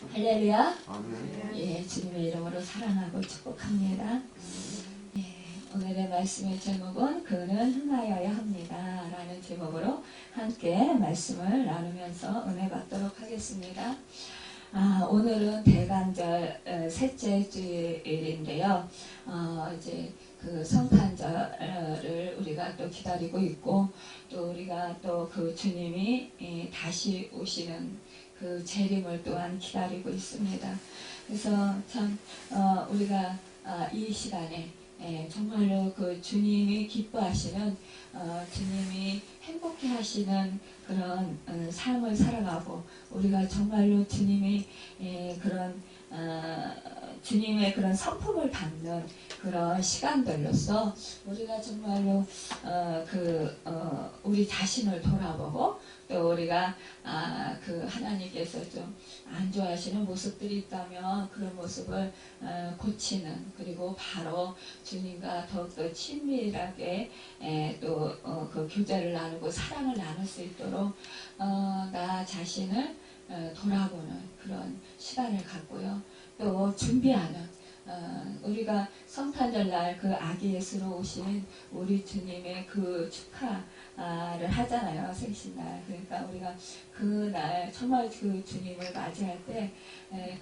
할렐루야. 아멘. 예, 주님의 이름으로 사랑하고 축복합니다. 예, 오늘의 말씀의 제목은 그는 흥하여야 합니다 라는 제목으로 함께 말씀을 나누면서 은혜 받도록 하겠습니다. 오늘은 대간절 셋째 주일인데요. 이제 그 성탄절을 우리가 또 기다리고 있고, 또 우리가 또 그 주님이 다시 오시는 그 재림을 또한 기다리고 있습니다. 그래서 참 우리가 이 시간에 정말로 그 주님이 기뻐하시는, 주님이 행복해 하시는 그런 삶을 살아가고, 우리가 정말로 주님이 그런 주님의 그런 성품을 담는 그런 시간들로서 우리가 정말로 우리 자신을 돌아보고, 또 우리가 그 하나님께서 좀 안 좋아하시는 모습들이 있다면 그런 모습을 고치는, 그리고 바로 주님과 더욱더 친밀하게 또 그 교제를 나누고 사랑을 나눌 수 있도록 나 자신을 돌아보는 그런 시간을 갖고요. 또 준비하는, 우리가 성탄절날 그 아기 예수로 오신 우리 주님의 그 축하를 하잖아요. 생신날. 그러니까 우리가 그날 정말 그 주님을 맞이할 때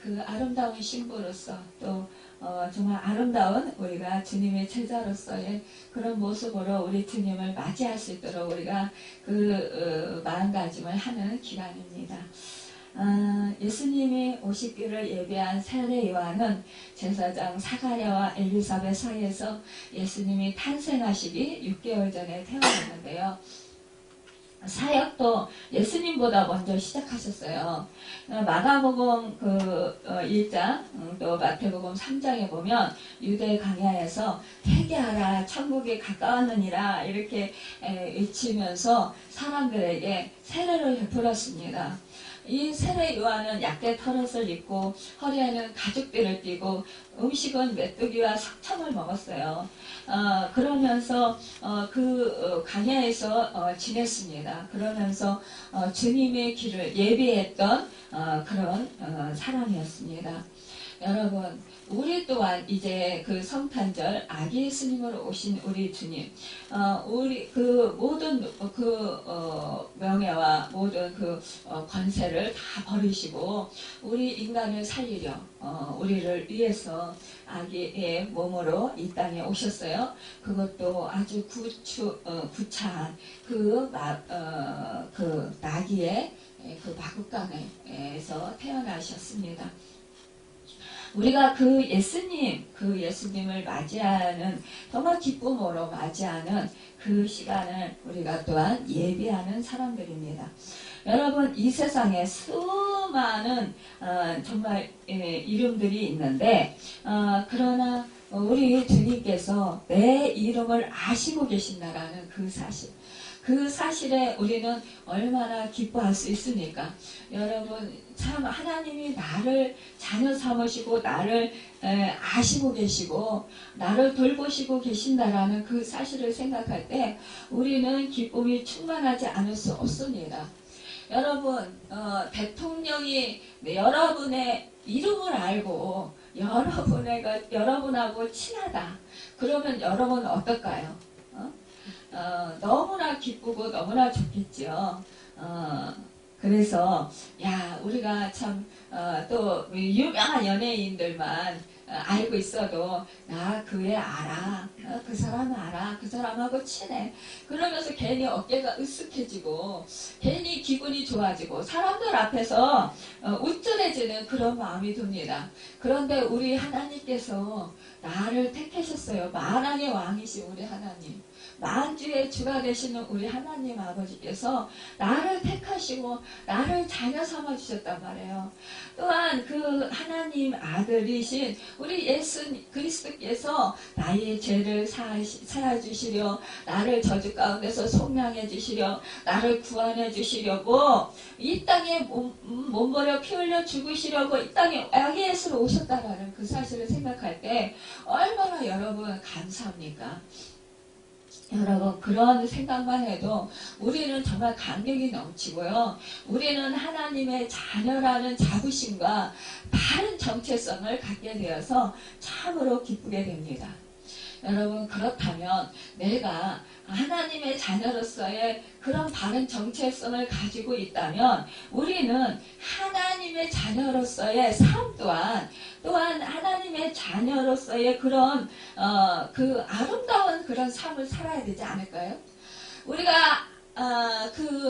그 아름다운 신부로서, 또 정말 아름다운 우리가 주님의 제자로서의 그런 모습으로 우리 주님을 맞이할 수 있도록 우리가 그 마음가짐을 하는 기간입니다. 예수님이 오시기를 예비한 세례 요한은 제사장 사가랴와 엘리사벳 사이에서 예수님이 탄생하시기 6개월 전에 태어났는데요. 사역도 예수님보다 먼저 시작하셨어요. 마가복음 1장, 또 마태복음 3장에 보면 유대 광야에서 회개하라 천국이 가까웠느니라 이렇게 외치면서 사람들에게 세례를 베풀었습니다. 이 세례 요한은 약대 털옷을 입고 허리에는 가죽띠를 띠고 음식은 메뚜기와 석청을 먹었어요. 그러면서 광야에서 지냈습니다. 그러면서 주님의 길을 예비했던 그런 사람이었습니다. 여러분, 우리 또한 이제 그 성탄절 아기 예수님으로 오신 우리 주님, 우리 그 모든 명예와 모든 권세를 다 버리시고 우리 인간을 살리려 우리를 위해서 아기의 몸으로 이 땅에 오셨어요. 그것도 아주 구차한 그 나귀의 그 마구간에서 태어나셨습니다. 우리가 그 예수님을 맞이하는, 정말 기쁨으로 맞이하는 그 시간을 우리가 또한 예비하는 사람들입니다. 여러분, 이 세상에 수많은 정말 이름들이 있는데, 그러나 우리 주님께서 내 이름을 아시고 계신다라는 그 사실, 그 사실에 우리는 얼마나 기뻐할 수 있습니까? 여러분, 참 하나님이 나를 자녀 삼으시고 나를 아시고 계시고 나를 돌보시고 계신다라는 그 사실을 생각할 때 우리는 기쁨이 충만하지 않을 수 없습니다. 여러분, 대통령이 여러분의 이름을 알고 여러분하고 친하다. 그러면 여러분은 어떨까요? 너무나 기쁘고 너무나 좋겠죠. 그래서 우리가 참 또 유명한 연예인들만 알고 있어도 나 그 애 알아, 그 사람 알아, 그 사람하고 친해. 그러면서 괜히 어깨가 으쓱해지고 괜히 기분이 좋아지고 사람들 앞에서 우쭐해지는 그런 마음이 듭니다. 그런데 우리 하나님께서 나를 택하셨어요. 만왕의 왕이신 우리 하나님, 만주의 주가 되시는 우리 하나님 아버지께서 나를 택하시고 나를 자녀 삼아 주셨단 말이에요. 또한 그 하나님 아들이신 우리 예수 그리스도께서 나의 죄를 사하 주시려, 나를 저주 가운데서 속량해 주시려, 나를 구원해 주시려고 이 땅에 몸버려 피 흘려 죽으시려고 이 땅에 아기 예수로 오셨다라는 그 사실을 생각할 때 얼마나 여러분 감사합니까? 여러분 그런 생각만 해도 우리는 정말 감격이 넘치고요. 우리는 하나님의 자녀라는 자부심과 바른 정체성을 갖게 되어서 참으로 기쁘게 됩니다. 여러분 그렇다면 내가 하나님의 자녀로서의 그런 바른 정체성을 가지고 있다면 우리는 하나님의 자녀로서의 삶 또한 하나님의 자녀로서의 그런 그 아름다운 그런 삶을 살아야 되지 않을까요? 우리가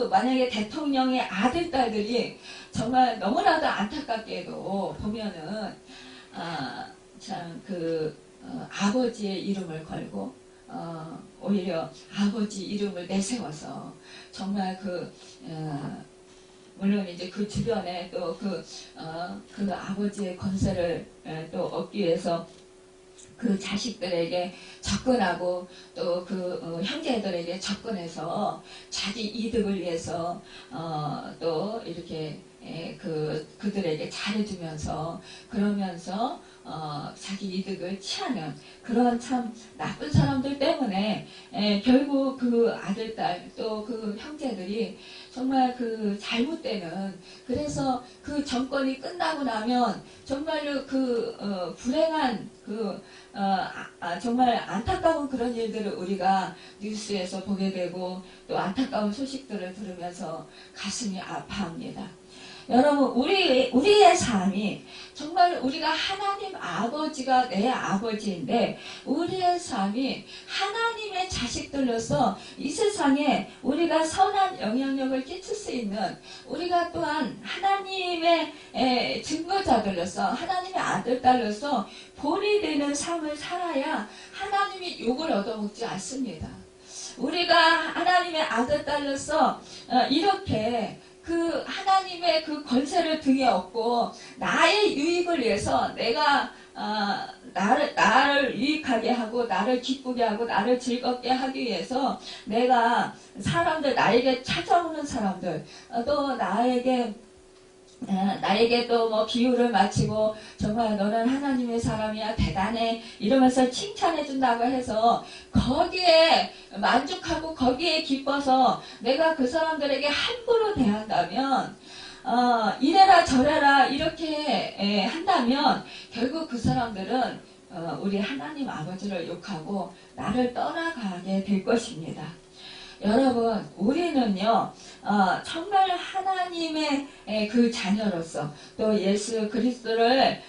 만약에 대통령의 아들 딸들이 정말 너무나도 안타깝게도 보면은 아버지의 이름을 걸고 오히려 아버지 이름을 내세워서 정말 물론 이제 그 주변에 또 그 아버지의 권세를 또 얻기 위해서 그 자식들에게 접근하고 또 형제들에게 접근해서 자기 이득을 위해서 또 이렇게 그들에게 잘해주면서 그러면서 자기 이득을 취하는 그런 참 나쁜 사람들 때문에 결국 그 아들, 딸, 또 그 형제들이 정말 잘못되는 그래서 그 정권이 끝나고 나면 정말로 불행한 정말 안타까운 그런 일들을 우리가 뉴스에서 보게 되고 또 안타까운 소식들을 들으면서 가슴이 아파합니다. 여러분 우리의 삶이 정말 우리가 하나님 아버지가 내 아버지인데 우리의 삶이 하나님의 자식들로서 이 세상에 우리가 선한 영향력을 끼칠 수 있는 우리가 또한 하나님의 증거자들로서 하나님의 아들 딸로서 본이 되는 삶을 살아야 하나님이 욕을 얻어먹지 않습니다. 우리가 하나님의 아들 딸로서 이렇게 하나님의 권세를 등에 업고 나의 유익을 위해서 내가 나를 유익하게 하고 나를 기쁘게 하고 나를 즐겁게 하기 위해서 내가 나에게 찾아오는 사람들 또 나에게 또 뭐 비유를 마치고 정말 너는 하나님의 사람이야 대단해 이러면서 칭찬해 준다고 해서 거기에 만족하고 거기에 기뻐서 내가 그 사람들에게 함부로 대한다면 이래라 저래라 이렇게 한다면 결국 그 사람들은 우리 하나님 아버지를 욕하고 나를 떠나가게 될 것입니다. 여러분 우리는요 정말 하나님의 그 자녀로서 또 예수 그리스도를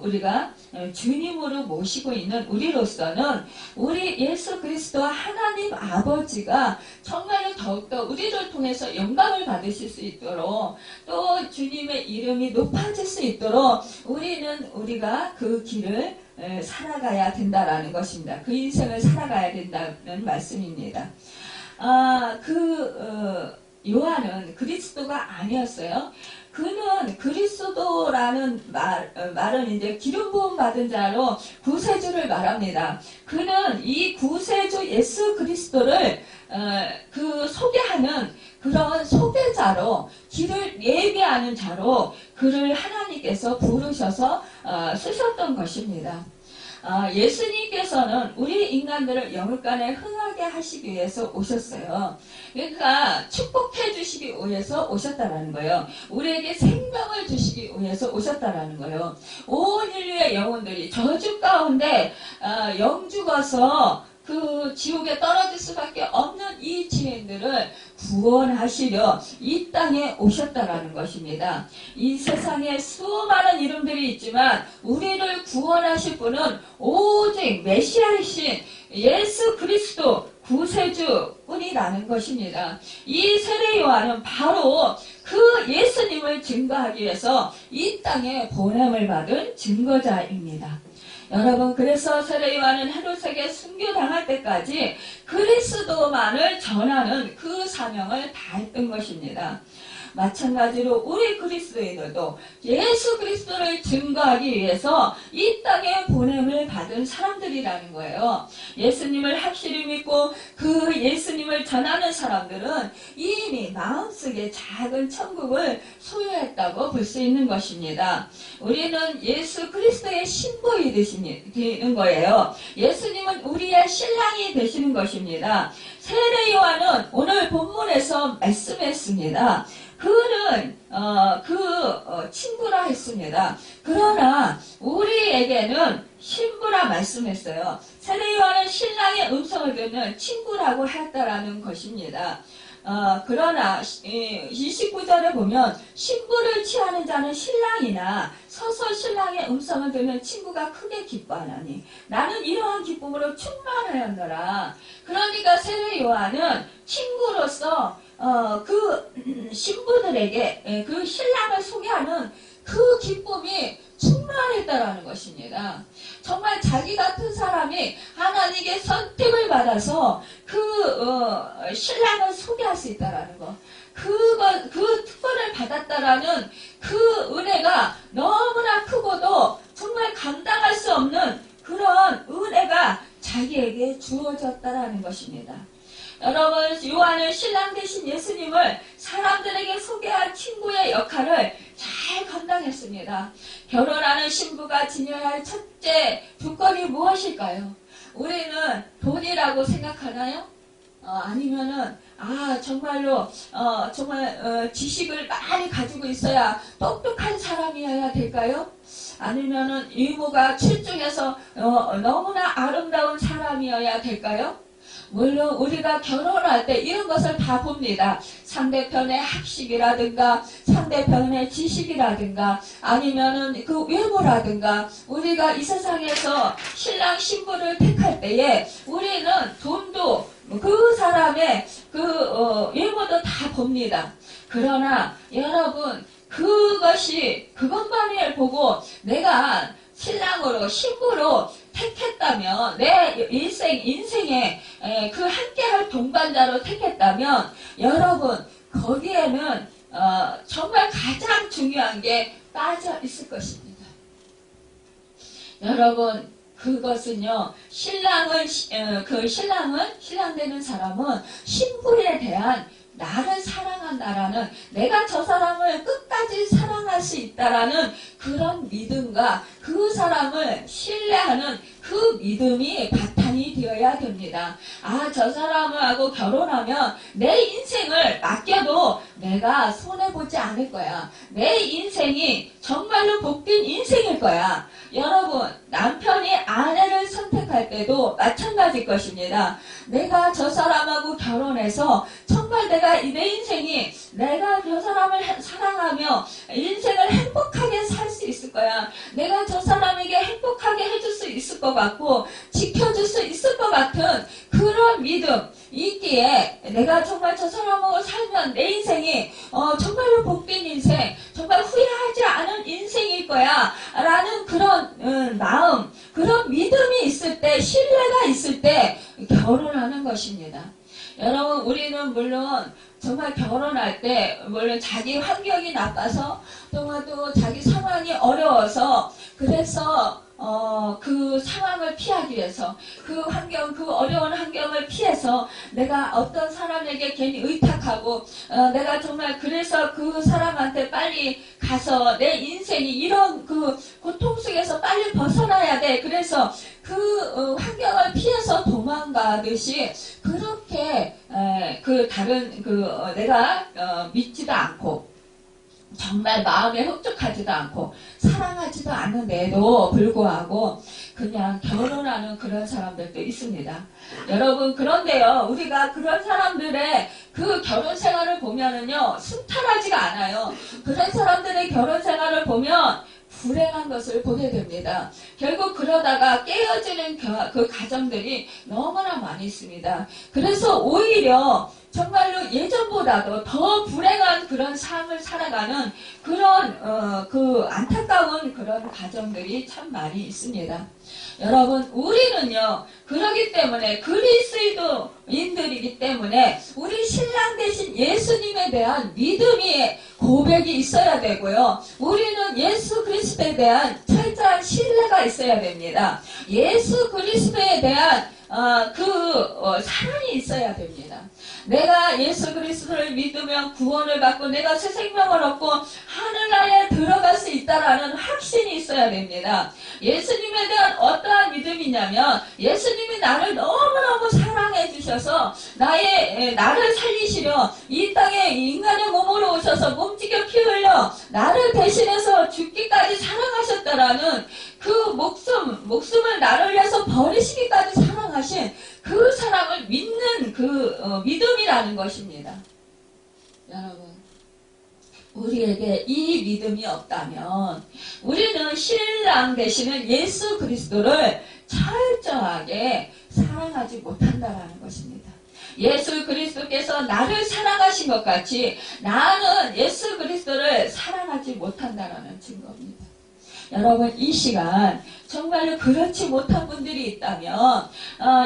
우리가 주님으로 모시고 있는 우리로서는 우리 예수 그리스도와 하나님 아버지가 정말로 더욱더 우리를 통해서 영광을 받으실 수 있도록 또 주님의 이름이 높아질 수 있도록 우리가 그 길을 살아가야 된다라는 것입니다. 그 인생을 살아가야 된다는 말씀입니다. 요한은 그리스도가 아니었어요. 그는 그리스도라는 말은 이제 기름 부음 받은 자로 구세주를 말합니다. 그는 이 구세주 예수 그리스도를 소개하는 그런 소개자로 길을 예비하는 자로 그를 하나님께서 부르셔서 쓰셨던 것입니다. 예수님께서는 우리 인간들을 영육간에 흥하게 하시기 위해서 오셨어요. 그러니까 축복해 주시기 위해서 오셨다라는 거예요. 우리에게 생명을 주시기 위해서 오셨다라는 거예요. 온 인류의 영혼들이 저주 가운데 영죽어서 지옥에 떨어질 수밖에 없는 이 죄인들을 구원하시려 이 땅에 오셨다라는 것입니다. 이 세상에 수많은 이름들이 있지만 우리를 구원하실 분은 오직 메시아이신 예수 그리스도 구세주 뿐이라는 것입니다. 이 세례 요한은 바로 그 예수님을 증거하기 위해서 이 땅에 보냄을 받은 증거자입니다. 여러분 그래서 세례 요한은 헤롯에게 순교당할 때까지 그리스도만을 전하는 그 사명을 다했던 것입니다. 마찬가지로 우리 그리스도인들도 예수 그리스도를 증거하기 위해서 이 땅에 보냄을 받은 사람들이라는 거예요. 예수님을 확실히 믿고 그 예수님을 전하는 사람들은 이미 마음속에 작은 천국을 소유했다고 볼 수 있는 것입니다. 우리는 예수 그리스도의 신부이 되는 거예요. 예수님은 우리의 신랑이 되시는 것입니다. 세례 요한은 오늘 본문에서 말씀했습니다. 그는 친구라 했습니다. 그러나 우리에게는 신부라 말씀했어요. 세례 요한은 신랑의 음성을 듣는 친구라고 했다라는 것입니다. 그러나 29절에 보면 신부를 취하는 자는 신랑이나 서서 신랑의 음성을 듣는 친구가 크게 기뻐하나니 나는 이러한 기쁨으로 충만하였노라. 그러니까 세례 요한은 친구로서 그 신부들에게 그 신랑을 소개하는 그 기쁨이 충만했다라는 것입니다. 정말 자기 같은 사람이 하나님께 선택을 받아서 그 신랑을 소개할 수 있다라는 것. 그 특권을 받았다라는 그 은혜가 너무나 크고도 정말 감당할 수 없는 그런 은혜가 자기에게 주어졌다라는 것입니다. 여러분, 요한은 신랑 되신 예수님을 사람들에게 소개한 친구의 역할을 잘 감당했습니다. 결혼하는 신부가 지녀야 할 첫째 조건이 무엇일까요? 우리는 돈이라고 생각하나요? 아니면은 정말로 정말 지식을 많이 가지고 있어야 똑똑한 사람이어야 될까요? 아니면은 유모가 출중해서 너무나 아름다운 사람이어야 될까요? 물론 우리가 결혼할 때 이런 것을 다 봅니다. 상대편의 학식이라든가 상대편의 지식이라든가 아니면은 그 외모라든가 우리가 이 세상에서 신랑 신부를 택할 때에 우리는 돈도 그 사람의 그 외모도 다 봅니다. 그러나 여러분 그것만을 보고 내가 신랑으로 신부로 택했다면 내 인생에 그 함께할 동반자로 택했다면 여러분 거기에는 정말 가장 중요한 게 빠져 있을 것입니다. 여러분 그것은요 신랑 되는 사람은 신부에 대한 나를 사랑한다라는 내가 저 사람을 끝까지 사랑할 수 있다라는 그런 믿음과 그 사람을 신뢰하는 그 믿음이 바탕이 되어야 됩니다. 저 사람하고 결혼하면 내 인생을 맡겨도 내가 손해보지 않을 거야. 내 인생이 정말로 복된 인생일 거야. 여러분 남편이 아내를 선택할 때도 마찬가지일 것입니다. 내가 저 사람하고 결혼해서 정말 내 인생이 내가 저 사람을 사랑하며 인생을 행복하게 살 수 있을 거야. 내가 저 사람에게 행복하게 해줄 수 있을 것 같고 지켜줄 수 있을 것 같은 그런 믿음 있기에 내가 정말 저 사람하고 살면 내 인생이 정말로 복된 인생 정말 후회하지 않은 인생일 거야 라는 그런 마음 그런 믿음이 있을 때 신뢰가 있을 때 결혼하는 것입니다. 여러분 우리는 물론 정말 결혼할 때 물론 자기 환경이 나빠서 또 자기 상황이 어려워서 그래서 그 상황을 피하기 위해서 그 어려운 환경을 피해서 내가 어떤 사람에게 괜히 의탁하고 내가 정말 그래서 그 사람한테 빨리 가서 내 인생이 이런 그 고통 속에서 빨리 벗어나야 돼. 그래서 그 환경을 피해서 도망가듯이 그렇게 내가 믿지도 않고 정말 마음에 흡족하지도 않고 사랑하지도 않는데도 불구하고 그냥 결혼하는 그런 사람들도 있습니다. 여러분 그런데요 우리가 그런 사람들의 그 결혼 생활을 보면은요 순탄하지가 않아요. 그런 사람들의 결혼 생활을 보면 불행한 것을 보게 됩니다. 결국 그러다가 깨어지는 그 가정들이 너무나 많이 있습니다. 그래서 오히려 정말로 예전보다도 더 불행한 그런 삶을 살아가는 그런 그 안타까운 그런 가정들이 참 많이 있습니다. 여러분, 우리는요, 그러기 때문에 그리스도인들이기 때문에 우리 신랑 대신 예수님에 대한 믿음의 고백이 있어야 되고요. 우리는 예수 그리스도에 대한 철저한 신뢰가 있어야 됩니다. 예수 그리스도에 대한 사랑이 있어야 됩니다. 내가 예수 그리스도를 믿으면 구원을 받고 내가 새 생명을 얻고 하늘나라에 들어갈 수 있다라는 확신이 있어야 됩니다. 예수님에 대한 어떠한 믿음이냐면 예수님이 나를 너무너무 사랑해 주셔서 나를 살리시려 이 땅에 인간의 몸으로 오셔서 몸짓겨 피 흘려 나를 대신해서 죽기까지 사랑하셨다라는 그 목숨을 나를 위해서 버리시기까지 사랑하신 그 사랑을 믿는 그 믿음이라는 것입니다. 여러분, 우리에게 이 믿음이 없다면 우리는 신랑 되시는 예수 그리스도를 철저하게 사랑하지 못한다라는 것입니다. 예수 그리스도께서 나를 사랑하신 것 같이 나는 예수 그리스도를 사랑하지 못한다라는 증거입니다. 여러분, 이 시간 정말로 그렇지 못한 분들이 있다면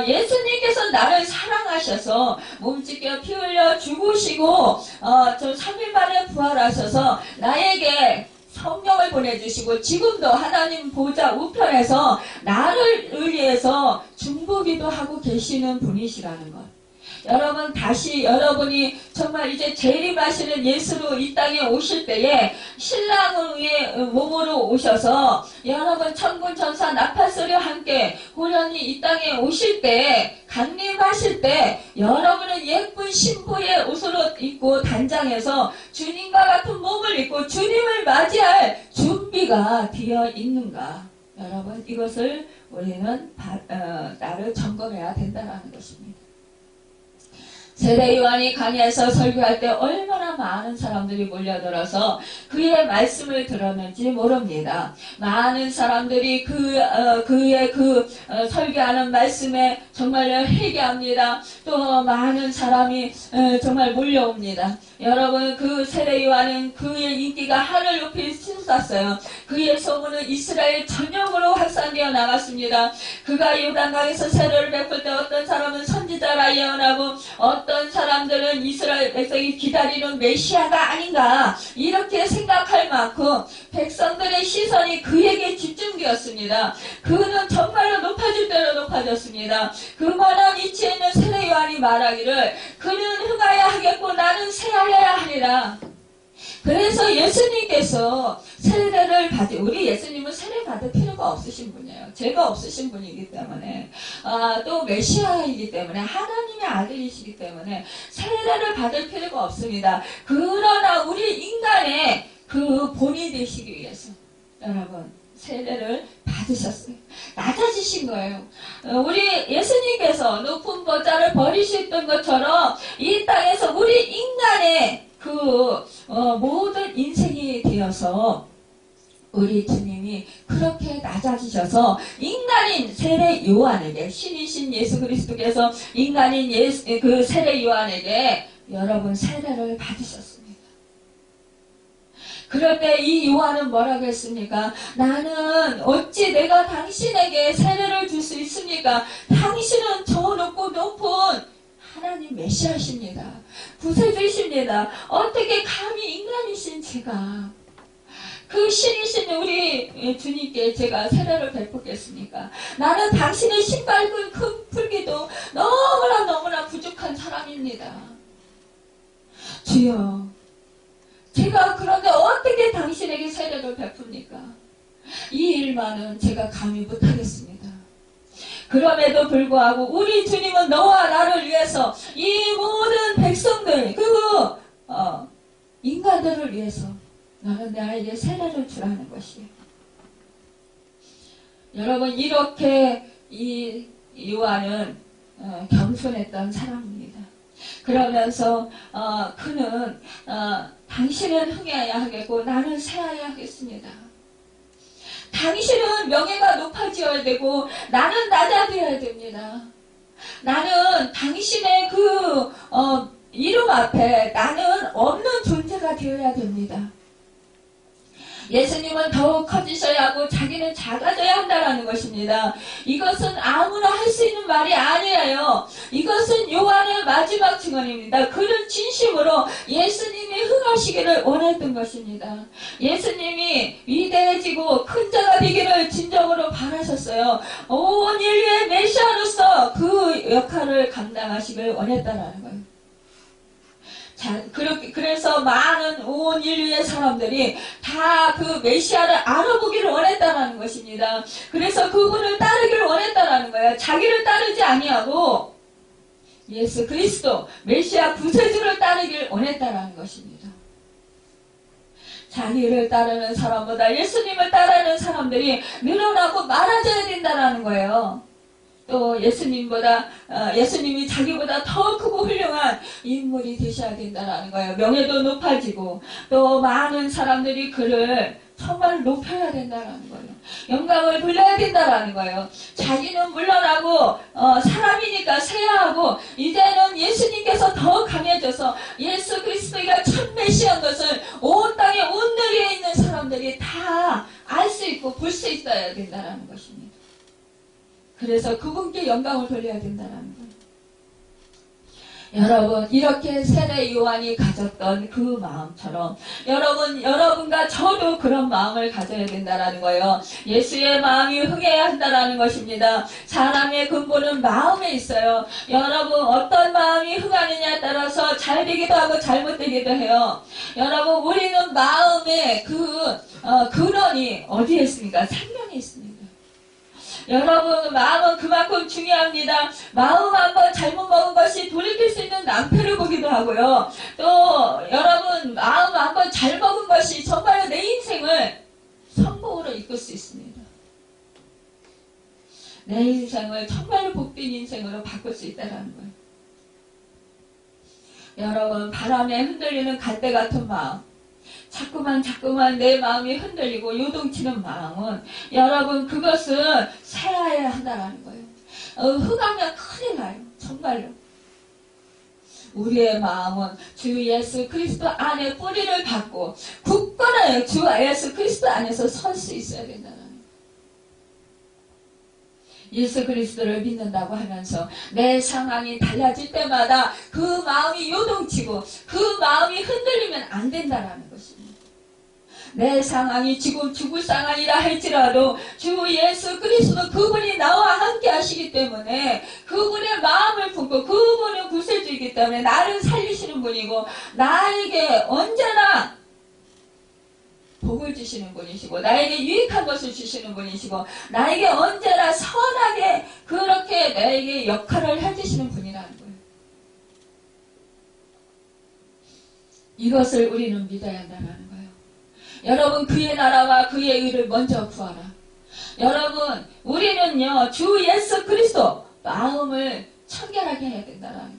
예수님께서 나를 사랑하셔서 몸짓겨 피 흘려 죽으시고 3일 만에 부활하셔서 나에게 성령을 보내주시고 지금도 하나님 보좌 우편에서 나를 위해서 중보기도 하고 계시는 분이시라는 것. 여러분, 다시 여러분이 정말 이제 재림하시는 예수로 이 땅에 오실 때에 신랑의 몸으로 오셔서 여러분 천군 천사 나팔소리와 함께 호련히 이 땅에 오실 때 강림하실 때 여러분은 예쁜 신부의 옷을 입고 단장해서 주님과 같은 몸을 입고 주님을 맞이할 준비가 되어 있는가? 여러분, 이것을 우리는 나를 점검해야 된다는 것입니다. 세례 요한이 강야에서 설교할 때 얼마나 많은 사람들이 몰려들어서 그의 말씀을 들었는지 모릅니다. 많은 사람들이 그의 설교하는 말씀에 정말 회개합니다. 또 많은 사람이 정말 몰려옵니다. 여러분, 그 세례 요한은 그의 인기가 하늘 높이 치솟았어요. 그의 소문은 이스라엘 전역으로 확산되어 나갔습니다. 그가 요단강에서 세례를 베풀 때 어떤 사람은 선지자라 예언하고 어떤 사람들은 이스라엘 백성이 기다리는 메시아가 아닌가 이렇게 생각할 만큼 백성들의 시선이 그에게 집중되었습니다. 그는 정말로 높아질 대로 높아졌습니다. 그만한 위치에 있는 세례 요한이 말하기를 그는 흥하야 하겠고 나는 쇠하여야 하리라. 그래서 예수님께서 세례를 우리 예수님은 세례 받을 필요가 없으신 분이에요. 죄가 없으신 분이기 때문에 또 메시아이기 때문에 하나님의 아들이시기 때문에 세례를 받을 필요가 없습니다. 그러나 우리 인간의 그 본이 되시기 위해서 여러분 세례를 받으셨어요. 낮아지신 거예요. 우리 예수님께서 높은 보좌를 버리셨던 것처럼 이 땅에서 우리 인간의 모든 인생이 되어서 우리 주님이 그렇게 낮아지셔서 인간인 세례 요한에게 신이신 예수 그리스도께서 인간인 그 세례 요한에게 여러분 세례를 받으셨습니다. 그럴 때 이 요한은 뭐라고 했습니까? 나는 어찌 내가 당신에게 세례를 줄 수 있습니까? 당신은 저 높고 높은 하나님 메시아십니다. 구세주이십니다. 어떻게 감히 인간이신 제가 그 신이신 우리 주님께 제가 세례를 베푸겠습니까? 나는 당신의 신발끈 풀기도 너무나 부족한 사람입니다. 주여, 제가 그런데 어떻게 당신에게 세례를 베풉니까? 이 일만은 제가 감히 못하겠습니다. 그럼에도 불구하고 우리 주님은 너와 나를 위해서 이 모든 백성들 그리고 인간들을 위해서 너는 나에게 세례를 주라는 것이에요. 여러분, 이렇게 이 요한은 겸손했던 사람입니다. 그러면서 그는 당신은 흥해야 하겠고 나는 쇠하여야 하겠습니다. 당신은 명예가 높아져야 되고 나는 낮아져야 됩니다. 나는 당신의 이름 앞에 나는 없는 존재가 되어야 됩니다. 예수님은 더욱 커지셔야 하고 자기는 작아져야 한다는 것입니다. 이것은 아무나 할 수 있는 말이 아니에요. 이것은 요한의 마지막 증언입니다. 그는 진심으로 예수님이 흥하시기를 원했던 것입니다. 예수님이 위대해지고 큰 자가 되기를 진정으로 바라셨어요. 온 인류의 메시아로서 그 역할을 감당하시길 원했다는 거예요. 자, 그래서 많은 온 인류의 사람들이 다 그 메시아를 알아보기를 원했다는 것입니다. 그래서 그분을 따르기를 원했다는 거예요. 자기를 따르지 아니하고 예수 그리스도 메시아 구세주를 따르기를 원했다는 것입니다. 자기를 따르는 사람보다 예수님을 따르는 사람들이 늘어나고 많아져야 된다는 거예요. 또 예수님이 자기보다 더 크고 훌륭한 인물이 되셔야 된다는 거예요. 명예도 높아지고 또 많은 사람들이 그를 정말 높여야 된다는 거예요. 영광을 돌려야 된다는 거예요. 자기는 물러나고 사람이니까 쇠하고 이제는 예수님께서 더 강해져서 예수 그리스도가 첫 메시아인 것을 온 땅에 온 나라에 있는 사람들이 다 알 수 있고 볼 수 있어야 된다는 것입니다. 그래서 그분께 영광을 돌려야 된다는 거예요. 여러분, 이렇게 세례 요한이 가졌던 그 마음처럼 여러분과 저도 그런 마음을 가져야 된다는 거예요. 예수의 마음이 흥해야 한다는 것입니다. 사람의 근본은 마음에 있어요. 여러분, 어떤 마음이 흥하느냐에 따라서 잘 되기도 하고 잘못되기도 해요. 여러분, 우리는 마음의 근원이 어디에 있습니까? 생명에 있습니다. 여러분, 마음은 그만큼 중요합니다. 마음 한번 잘못 먹은 것이 돌이킬 수 있는 낭패를 보기도 하고요. 또 여러분, 마음 한번 잘 먹은 것이 정말 내 인생을 성공으로 이끌 수 있습니다. 내 인생을 정말 복된 인생으로 바꿀 수 있다는 거예요. 여러분, 바람에 흔들리는 갈대 같은 마음, 자꾸만 내 마음이 흔들리고 요동치는 마음은 여러분 그것은 세아야 한다는 거예요. 흥하면 큰일 나요. 정말로. 우리의 마음은 주 예수 그리스도 안에 뿌리를 받고 굳건하게 주 예수 그리스도 안에서 설 수 있어야 된다는 거예요. 예수 그리스도를 믿는다고 하면서 내 상황이 달라질 때마다 그 마음이 요동치고 그 마음이 흔들리면 안 된다는 것입니다. 내 상황이 지금 죽을 상황이라 할지라도 주 예수 그리스도 그분이 나와 함께 하시기 때문에 그분의 마음을 품고 그분은 구세주이기 때문에 나를 살리시는 분이고 나에게 언제나 복을 주시는 분이시고 나에게 유익한 것을 주시는 분이시고 나에게 언제나 선하게 그렇게 나에게 역할을 해주시는 분이라는 거예요. 이것을 우리는 믿어야 한다는 거예요. 여러분, 그의 나라와 그의 의를 먼저 구하라. 여러분, 우리는요 주 예수 그리스도 마음을 청결하게 해야 된다는 거예요.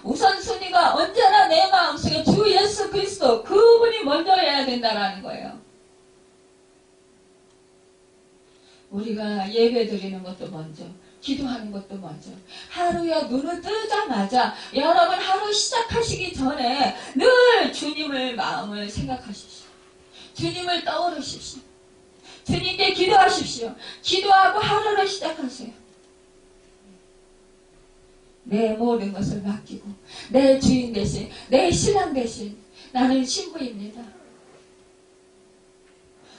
우선순위가 언제나 내 마음속에 주 예수 그리스도 그분이 먼저 해야 된다는 거예요. 우리가 예배 드리는 것도 먼저, 기도하는 것도 먼저, 하루에 눈을 뜨자마자 여러분 하루 시작하시기 전에 늘 주님을 마음을 생각하십시오. 주님을 떠오르십시오. 주님께 기도하십시오. 기도하고 하루를 시작하세요. 내 모든 것을 맡기고 내 주인 대신 내 신랑 대신 나는 신부입니다.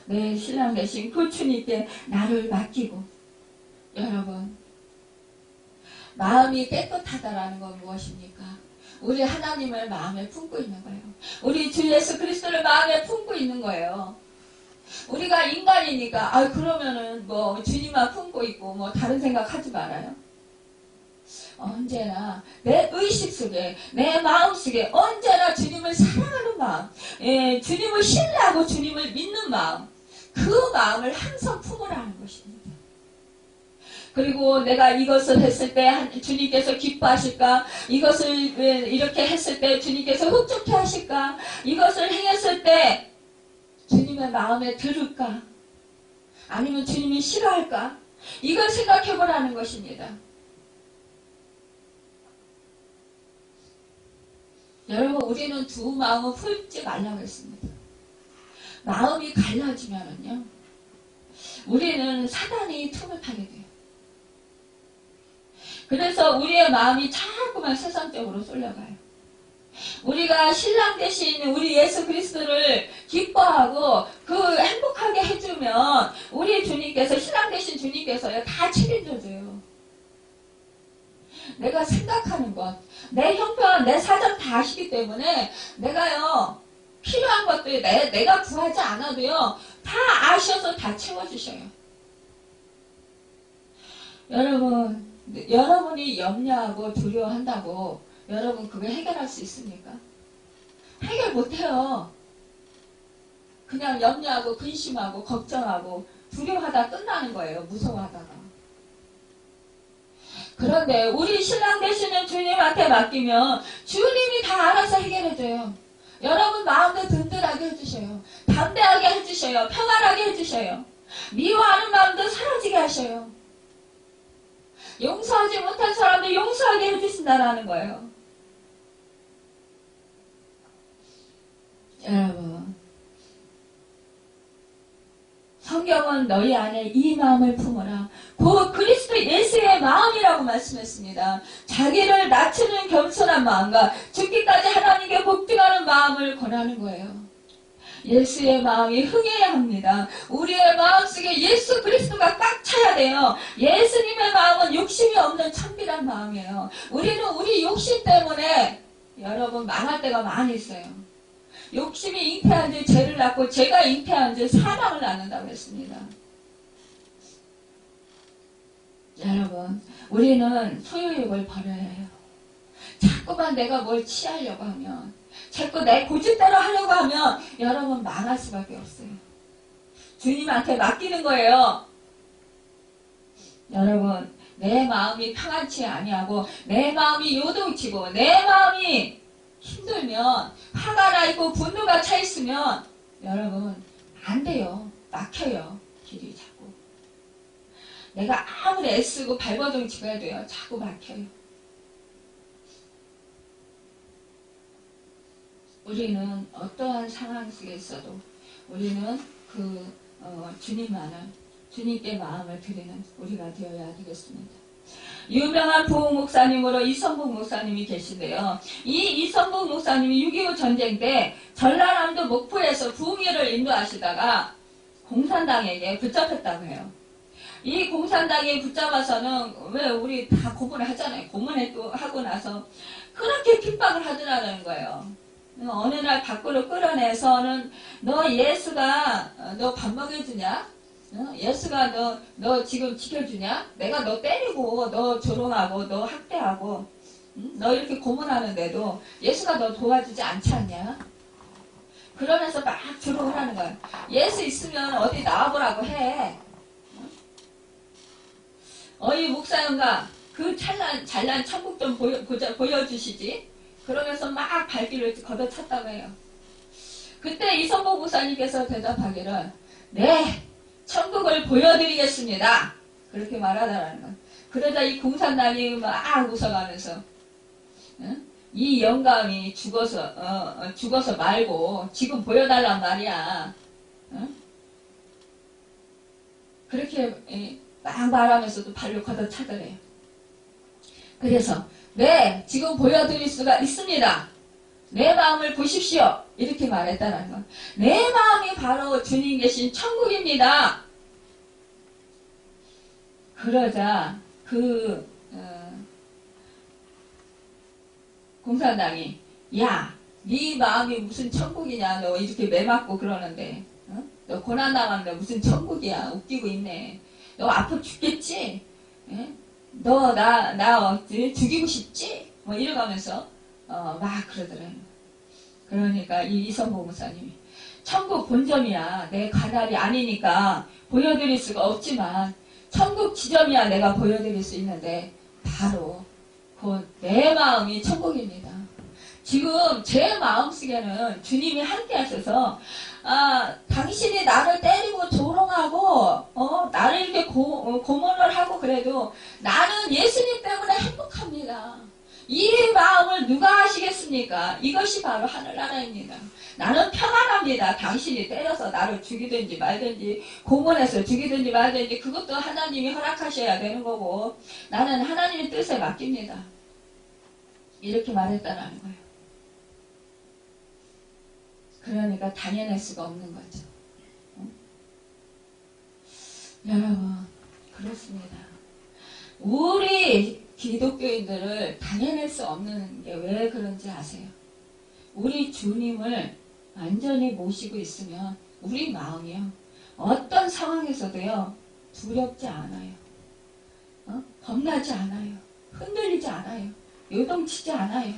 내 신랑 대신 그 주님께 나를 맡기고 여러분 마음이 깨끗하다라는 건 무엇입니까? 우리 하나님을 마음에 품고 있는 거예요. 우리 주 예수 그리스도를 마음에 품고 있는 거예요. 우리가 인간이니까 그러면은 뭐 주님만 품고 있고 뭐 다른 생각 하지 말아요. 언제나 내 의식 속에 내 마음 속에 언제나 주님을 사랑하는 마음, 주님을 신뢰하고 주님을 믿는 마음, 그 마음을 항상 품으라는 것입니다. 그리고 내가 이것을 했을 때 주님께서 기뻐하실까? 이것을 이렇게 했을 때 주님께서 흡족해 하실까? 이것을 행했을 때 주님의 마음에 들을까? 아니면 주님이 싫어할까? 이걸 생각해 보라는 것입니다. 여러분, 우리는 두 마음을 품지 말라고 했습니다. 마음이 갈라지면은요, 우리는 사단이 틈을 타게 돼요. 그래서 우리의 마음이 자꾸만 세상적으로 쏠려가요. 우리가 신랑 대신 우리 예수 그리스도를 기뻐하고 그 행복하게 해주면 우리 주님께서, 신랑 대신 주님께서요, 다 책임져줘요. 내가 생각하는 것, 내 형편, 내 사정 다 아시기 때문에 내가요, 필요한 것들 내가 구하지 않아도요, 다 아셔서 다 채워주셔요. 여러분, 여러분이 염려하고 두려워한다고 여러분 그거 해결할 수 있습니까? 해결 못해요. 그냥 염려하고 근심하고 걱정하고 두려워하다 끝나는 거예요. 무서워하다가. 그런데 우리 신랑 되시는 주님한테 맡기면 주님이 다 알아서 해결해줘요. 여러분 마음도 든든하게 해주셔요. 담대하게 해주셔요. 평안하게 해주셔요. 미워하는 마음도 사라지게 하셔요. 용서하지 못한 사람도 용서하게 해주신다는 거예요. 여러분, 성경은 너희 안에 이 마음을 품어라. 곧 그리스도 예수의 마음이라고 말씀했습니다. 자기를 낮추는 겸손한 마음과 죽기까지 하나님께 복종하는 마음을 권하는 거예요. 예수의 마음이 흥해야 합니다. 우리의 마음속에 예수 그리스도가 꽉 차야 돼요. 예수님의 마음은 욕심이 없는 천비란 마음이에요. 우리는 우리 욕심 때문에 여러분 망할 때가 많이 있어요. 욕심이 잉태한 줄 죄를 낳고 죄가 잉태한 줄 사망을 낳는다고 했습니다. 여러분, 우리는 소유욕을 버려야 해요. 자꾸만 내가 뭘 취하려고 하면, 자꾸 내 고집대로 하려고 하면 여러분 망할 수밖에 없어요. 주님한테 맡기는 거예요. 여러분, 내 마음이 평안치 아니하고 내 마음이 요동치고 내 마음이 힘들면, 화가 나 있고 분노가 차 있으면 여러분 안 돼요. 막혀요. 길이 자꾸. 내가 아무리 애쓰고 발버둥 치고 해도요, 자꾸 막혀요. 우리는 어떠한 상황 속에 있어도 우리는 주님만을, 주님께 마음을 드리는 우리가 되어야 되겠습니다. 유명한 부흥 목사님으로 이성복 목사님이 계신데요. 이 이성복 목사님이 6.25 전쟁 때 전라남도 목포에서 부흥회를 인도하시다가 공산당에게 붙잡혔다고 해요. 이 공산당에 붙잡아서는, 왜 우리 다 고문을 하잖아요. 고문을 또 하고 나서 그렇게 핍박을 하더라는 거예요. 어느 날 밖으로 끌어내서는 너 예수가 너 밥 먹여주냐? 예수가 너 지금 지켜주냐? 내가 너 때리고 너 조롱하고 너 학대하고 너 이렇게 고문하는데도 예수가 너 도와주지 않지 않냐? 그러면서 막 조롱을 하는 거야. 예수 있으면 어디 나와보라고 해. 어이 목사님과 그 잘난 천국 좀 보여주시지. 그러면서 막 발길을 걷어찼다고 해요. 그때 이성복 목사님께서 대답하기를, 네, 천국을 보여드리겠습니다. 그렇게 말하더라는 거예요. 그러자 이 공산당이 막 웃어가면서, 이 영감이 죽어서 말고 지금 보여달란 말이야. 그렇게 막 말하면서도 발로 걷어차더래요. 그래서 네, 지금 보여드릴 수가 있습니다. 내 마음을 보십시오. 이렇게 말했다는 거. 내 마음이 바로 주님 계신 천국입니다. 그러자 공산당이, 야, 네 마음이 무슨 천국이냐? 너 이렇게 매맞고 그러는데, 너 고난당하는데 무슨 천국이야? 웃기고 있네. 너 아파 죽겠지? 너 나 죽이고 싶지? 뭐 이러가면서 막 그러더래요. 그러니까 이 이성복 목사님이, 천국 본점이야 내 관할이 아니니까 보여드릴 수가 없지만 천국 지점이야 내가 보여드릴 수 있는데 바로 곧 내 마음이 천국입니다. 지금 제 마음속에는 주님이 함께 하셔서 당신이 나를 때리고 조롱하고 나를 이렇게 고문을 하고 그래도 나는 예수님 때문에 행복합니다. 이 마음을 누가 아시겠습니까? 이것이 바로 하늘나라입니다. 나는 평안합니다. 당신이 때려서 나를 죽이든지 말든지 고문해서 죽이든지 말든지 그것도 하나님이 허락하셔야 되는 거고 나는 하나님의 뜻에 맡깁니다. 이렇게 말했다라는 거예요. 그러니까 당연할 수가 없는 거죠. 여러분 그렇습니다. 우리 기독교인들을 당연할 수 없는 게 왜 그런지 아세요? 우리 주님을 완전히 모시고 있으면 우리 마음이요 어떤 상황에서도요 두렵지 않아요. 겁나지 않아요. 흔들리지 않아요. 요동치지 않아요.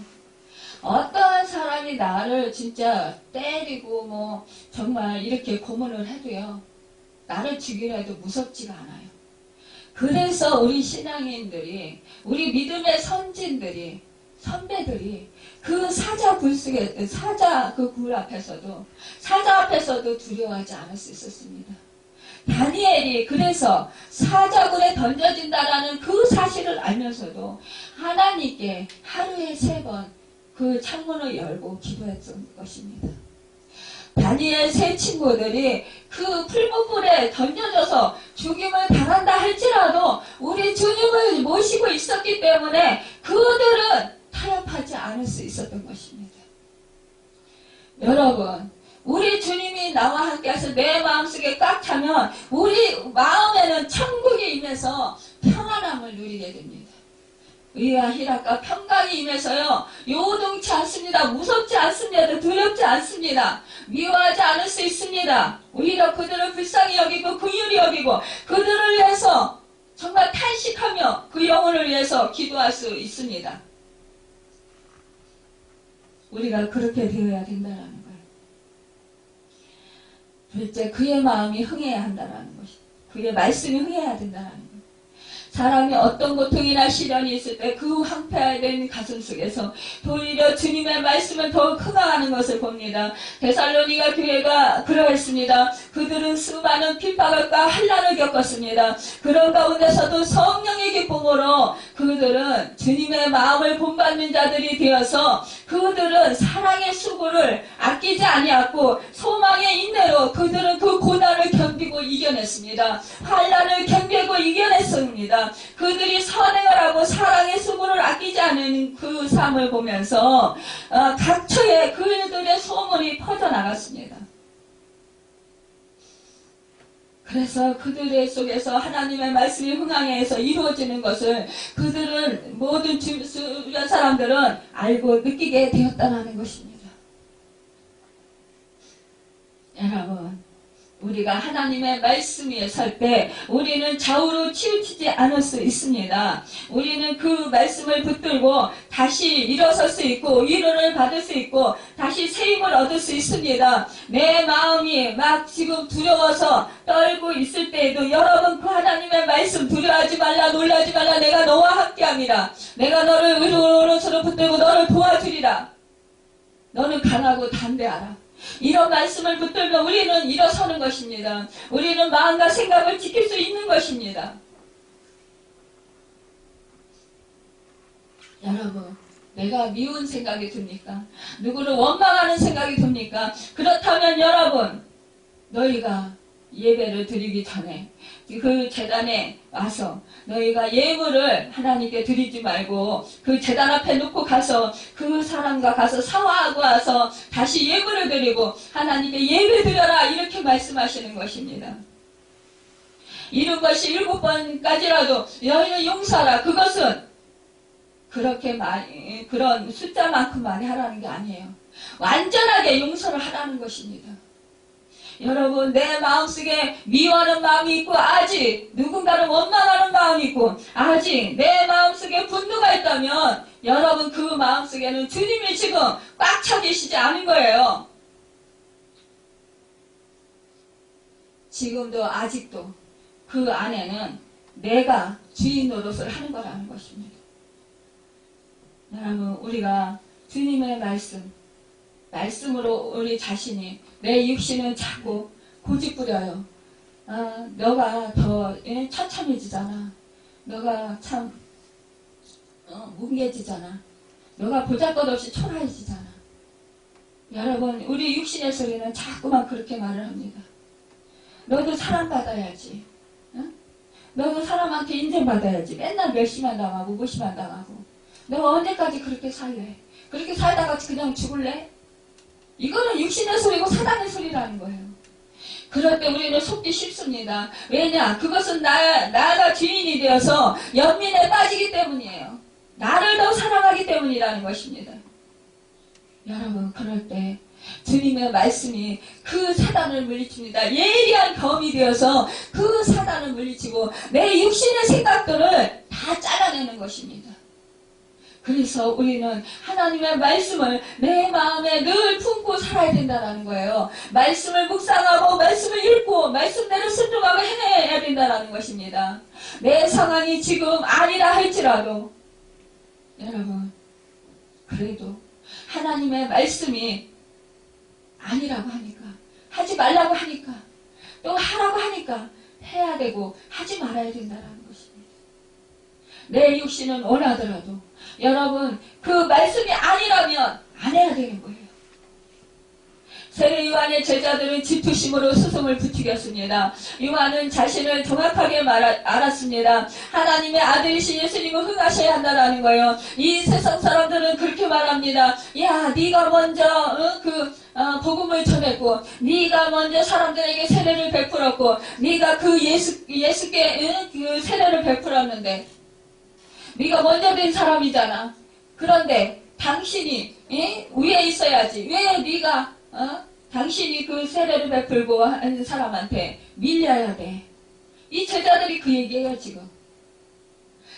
어떠한 사람이 나를 진짜 때리고 뭐 정말 이렇게 고문을 해도요 나를 죽이려 해도 무섭지가 않아요. 그래서 우리 신앙인들이 우리 믿음의 선진들이 선배들이 그 사자 굴 속에 사자 그 굴 앞에서도 사자 앞에서도 두려워하지 않을 수 있었습니다. 다니엘이 그래서 사자굴에 던져진다라는 그 사실을 알면서도 하나님께 하루에 3번 그 창문을 열고 기도했던 것입니다. 다니엘 세 친구들이 그 풀무불에 던져져서 죽임을 당한다 할지라도 우리 주님을 모시고 있었기 때문에 그들은 타협하지 않을 수 있었던 것입니다. 여러분 우리 주님이 나와 함께해서 내 마음속에 꽉 차면 우리 마음에는 천국이 임해서 평안함을 누리게 됩니다. 의와 희락과 평강이 임해서요 요동치 않습니다. 무섭지 않습니다. 두렵지 않습니다. 미워하지 않을 수 있습니다. 오히려 그들을 불쌍히 여기고 긍휼히 여기고 그들을 위해서 정말 탄식하며 그 영혼을 위해서 기도할 수 있습니다. 우리가 그렇게 되어야 된다는 거예요. 둘째, 그의 마음이 흥해야 한다는 것이, 그의 말씀이 흥해야 된다는 거예요. 사람이 어떤 고통이나 시련이 있을 때 그 황폐화된 가슴 속에서 오히려 주님의 말씀을 더욱 흥하는 것을 봅니다. 데살로니가 교회가 그러했습니다. 그들은 수많은 핍박과 환난을 겪었습니다. 그런 가운데서도 성령의 기쁨으로 그들은 주님의 마음을 본받는 자들이 되어서 그들은 사랑의 수고를 아끼지 아니하고 소망의 인내로 그들은 그 고난을 견디고 이겨냈습니다. 환난을 견디고 이겨냈습니다. 그들이 선행을 하고 사랑의 수고를 아끼지 않은 그 삶을 보면서 각처에 그들의 소문이 퍼져나갔습니다. 그래서 그들의 속에서 하나님의 말씀이 흥황해서 이루어지는 것을 그들은 모든 주변 사람들은 알고 느끼게 되었다는 것입니다. 여러분 우리가 하나님의 말씀 위에 설 때 우리는 좌우로 치우치지 않을 수 있습니다. 우리는 그 말씀을 붙들고 다시 일어설 수 있고 위로를 받을 수 있고 다시 새 힘을 얻을 수 있습니다. 내 마음이 막 지금 두려워서 떨고 있을 때에도 여러분 그 하나님의 말씀 두려워하지 말라 놀라지 말라 내가 너와 함께합니다. 내가 너를 의로서로 붙들고 너를 도와주리라. 너는 강하고 담대하라. 이런 말씀을 붙들며 우리는 일어서는 것입니다. 우리는 마음과 생각을 지킬 수 있는 것입니다. 여러분 내가 미운 생각이 듭니까? 누구를 원망하는 생각이 듭니까? 그렇다면 여러분 너희가 예배를 드리기 전에 그 제단에 와서 너희가 예물을 하나님께 드리지 말고 그 제단 앞에 놓고 가서 그 사람과 가서 사화하고 와서 다시 예물을 드리고 하나님께 예배 드려라 이렇게 말씀하시는 것입니다. 이런 것이 7번까지라도 너희는 용서하라. 그것은 그렇게 많이 그런 숫자만큼 많이 하라는 게 아니에요. 완전하게 용서를 하라는 것입니다. 여러분 내 마음속에 미워하는 마음이 있고 아직 누군가를 원망하는 마음이 있고 아직 내 마음속에 분노가 있다면 여러분 그 마음속에는 주님이 지금 꽉 차 계시지 않은 거예요. 지금도 아직도 그 안에는 내가 주인 노릇을 하는 거라는 것입니다. 여러분 우리가 주님의 말씀으로 우리 자신이 내 육신은 자꾸 고집부려요. 너가 더 처참해지잖아. 너가 참 뭉개지잖아. 너가 보잘것없이 초라해지잖아. 여러분, 우리 육신의 소리는 자꾸만 그렇게 말을 합니다. 너도 사랑받아야지. 응? 너도 사람한테 인정받아야지. 맨날 멸시만 당하고 무시만 당하고. 너 언제까지 그렇게 살래? 그렇게 살다가 그냥 죽을래? 이거는 육신의 소리고 사단의 소리라는 거예요. 그럴 때 우리는 속기 쉽습니다. 왜냐? 그것은 나가 주인이 되어서 연민에 빠지기 때문이에요. 나를 더 사랑하기 때문이라는 것입니다. 여러분, 그럴 때 주님의 말씀이 그 사단을 물리칩니다. 예리한 검이 되어서 그 사단을 물리치고 내 육신의 생각들을 다 잘라내는 것입니다. 그래서 우리는 하나님의 말씀을 내 마음에 늘 품고 살아야 된다는 거예요. 말씀을 묵상하고 말씀을 읽고 말씀대로 순종하고 행해야 된다는 것입니다. 내 상황이 지금 아니라 할지라도 여러분, 그래도 하나님의 말씀이 아니라고 하니까, 하지 말라고 하니까, 또 하라고 하니까 해야 되고 하지 말아야 된다는 것입니다. 내 육신은 원하더라도 여러분, 그 말씀이 아니라면 안 해야 되는 거예요. 세례 요한의 제자들은 질투심으로 스승을 부추겼습니다. 요한은 자신을 정확하게 알았습니다. 하나님의 아들이신 예수님을 흥하셔야 한다는 거예요. 이 세상 사람들은 그렇게 말합니다. 야, 네가 먼저 복음을 전했고, 네가 먼저 사람들에게 세례를 베풀었고, 네가 그 예수께 그 세례를 베풀었는데, 네가 먼저 된 사람이잖아. 그런데 당신이 위에 있어야지. 왜 네가 당신이 그 세례를 베풀고 하는 사람한테 밀려야 돼. 이 제자들이 그 얘기예요 지금.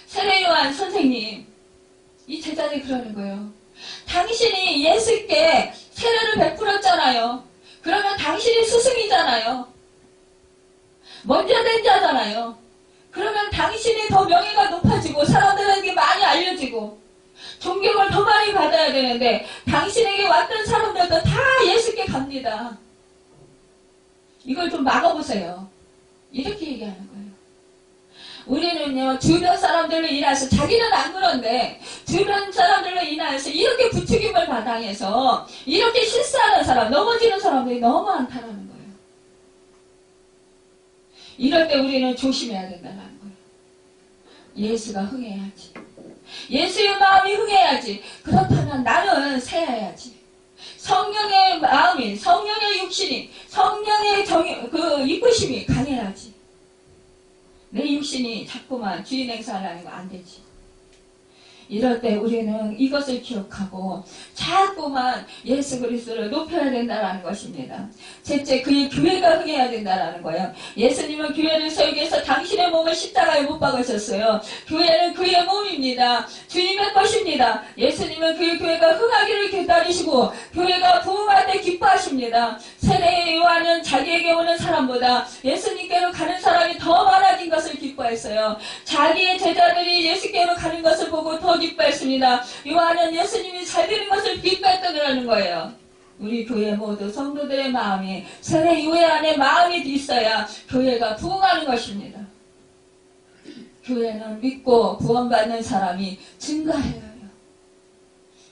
세례 요한 선생님, 이 제자들이 그러는 거예요. 당신이 예수께 세례를 베풀었잖아요. 그러면 당신이 스승이잖아요. 먼저 된 자잖아요. 그러면 당신이 더 명예가 높아지고 사람들에게 많이 알려지고 존경을 더 많이 받아야 되는데 당신에게 왔던 사람들도 다 예수께 갑니다. 이걸 좀 막아보세요. 이렇게 얘기하는 거예요. 우리는요, 주변 사람들로 인해서, 자기는 안 그런데 주변 사람들로 인해서 이렇게 부추김을 받아서 이렇게 실수하는 사람, 넘어지는 사람들이 너무 많다는 거예요. 이럴 때 우리는 조심해야 된다는 거예요. 예수가 흥해야지. 예수의 마음이 흥해야지. 그렇다면 나는 새야야지. 성령의 마음이, 성령의 육신이, 성령의 이끄심이 강해야지. 내 육신이 자꾸만 주인 행사를 하는 거 안 되지. 이럴 때 우리는 이것을 기억하고 자꾸만 예수 그리스도를 높여야 된다는 것입니다. 셋째, 그의 교회가 흥해야 된다는 거예요. 예수님은 교회를 세우기 위해서 당신의 몸을 십자가에 못 박으셨어요. 교회는 그의 몸입니다. 주님의 것입니다. 예수님은 그의 교회가 흥하기를 기다리시고 교회가 부흥할 때 기뻐하십니다. 세례 요한은 자기에게 오는 사람보다 예수님께로 가는 사람이 더 많아진 것을 기뻐했어요. 자기의 제자들이 예수께로 가는 것을 보고 더 기뻐했습니다. 요한은 예수님이 잘 되는 것을 기뻐했다는 거예요. 우리 교회 모두 성도들의 마음이, 세례 요회 안에 마음이 있어야 교회가 부흥하는 것입니다. 교회는 믿고 구원받는 사람이 증가해요.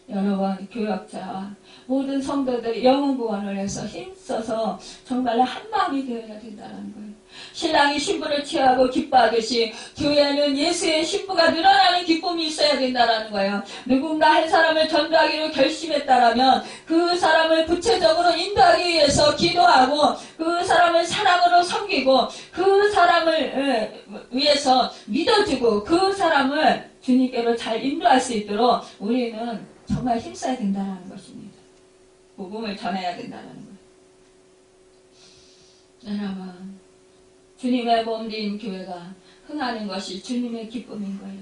여러분, 교역자와 모든 성도들이 영혼 구원을 해서 힘써서 정말로 한 마음이 되어야 된다는 거예요. 신랑이 신부를 취하고 기뻐하듯이 교회는 예수의 신부가 늘어나는 기쁨이 있어야 된다는 거예요. 누군가 한 사람을 전도하기로 결심했다라면 그 사람을 구체적으로 인도하기 위해서 기도하고 그 사람을 사랑으로 섬기고 그 사람을 위해서 믿어주고 그 사람을 주님께로 잘 인도할 수 있도록 우리는 정말 힘써야 된다는 것입니다. 복음을 전해야 된다는 거예요. 여러분, 주님의 몸된 교회가 흥하는 것이 주님의 기쁨인 거예요.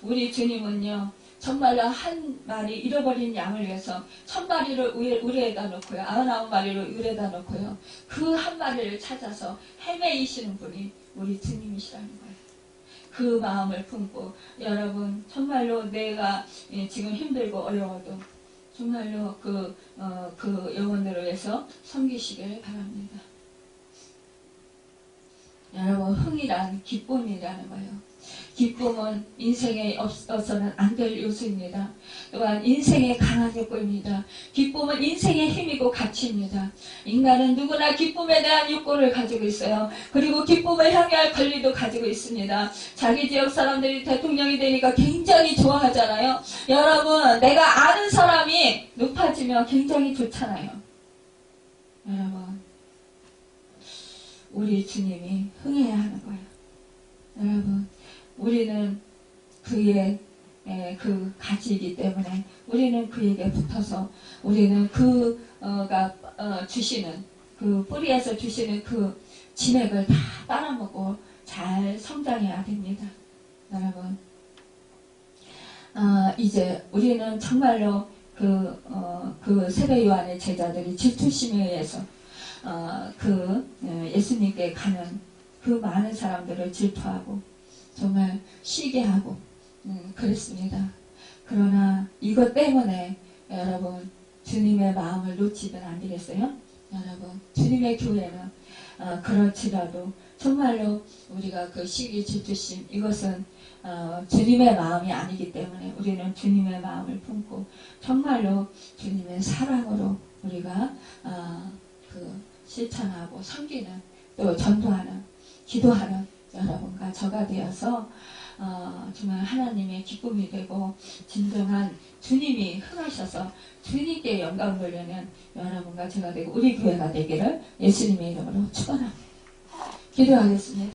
우리 주님은요, 정말로 한 마리 잃어버린 양을 위해서 1000마리를 의뢰에다 놓고요, 99마리를 의뢰에다 놓고요, 그 한 마리를 찾아서 헤매이시는 분이 우리 주님이시라는 거예요. 그 마음을 품고 여러분, 정말로 내가 지금 힘들고 어려워도 정말로 그 영혼들을 위해서 섬기시길 바랍니다. 여러분, 흥이란 기쁨이라는 거예요. 기쁨은 인생에 없어서는 안 될 요소입니다. 또한 인생의 강한 욕구입니다. 기쁨은 인생의 힘이고 가치입니다. 인간은 누구나 기쁨에 대한 욕구를 가지고 있어요. 그리고 기쁨을 향할 권리도 가지고 있습니다. 자기 지역 사람들이 대통령이 되니까 굉장히 좋아하잖아요. 여러분, 내가 아는 사람이 높아지면 굉장히 좋잖아요. 여러분, 우리 주님이 흥해야 하는 거예요. 여러분, 우리는 그의 그 가치이기 때문에 우리는 그에게 붙어서 우리는 그가 주시는 그 뿌리에서 주시는 그 진액을 다 빨아먹고 잘 성장해야 됩니다. 여러분, 이제 우리는 정말로 그 세례 요한의 제자들이 질투심에 의해서 예수님께 가는 그 많은 사람들을 질투하고 정말 쉬게 하고 그랬습니다. 그러나 이것 때문에 여러분 주님의 마음을 놓치면 안 되겠어요? 여러분, 주님의 교회는 그렇지라도 정말로 우리가 그 시기 질투심, 이것은 주님의 마음이 아니기 때문에 우리는 주님의 마음을 품고 정말로 주님의 사랑으로 우리가 실천하고 섬기는, 또 전도하는, 기도하는 여러분과 저가 되어서 정말 하나님의 기쁨이 되고 진정한 주님이 흥하셔서 주님께 영광 돌리는 여러분과 제가 되고 우리 교회가 되기를 예수님의 이름으로 축원합니다. 기도하겠습니다.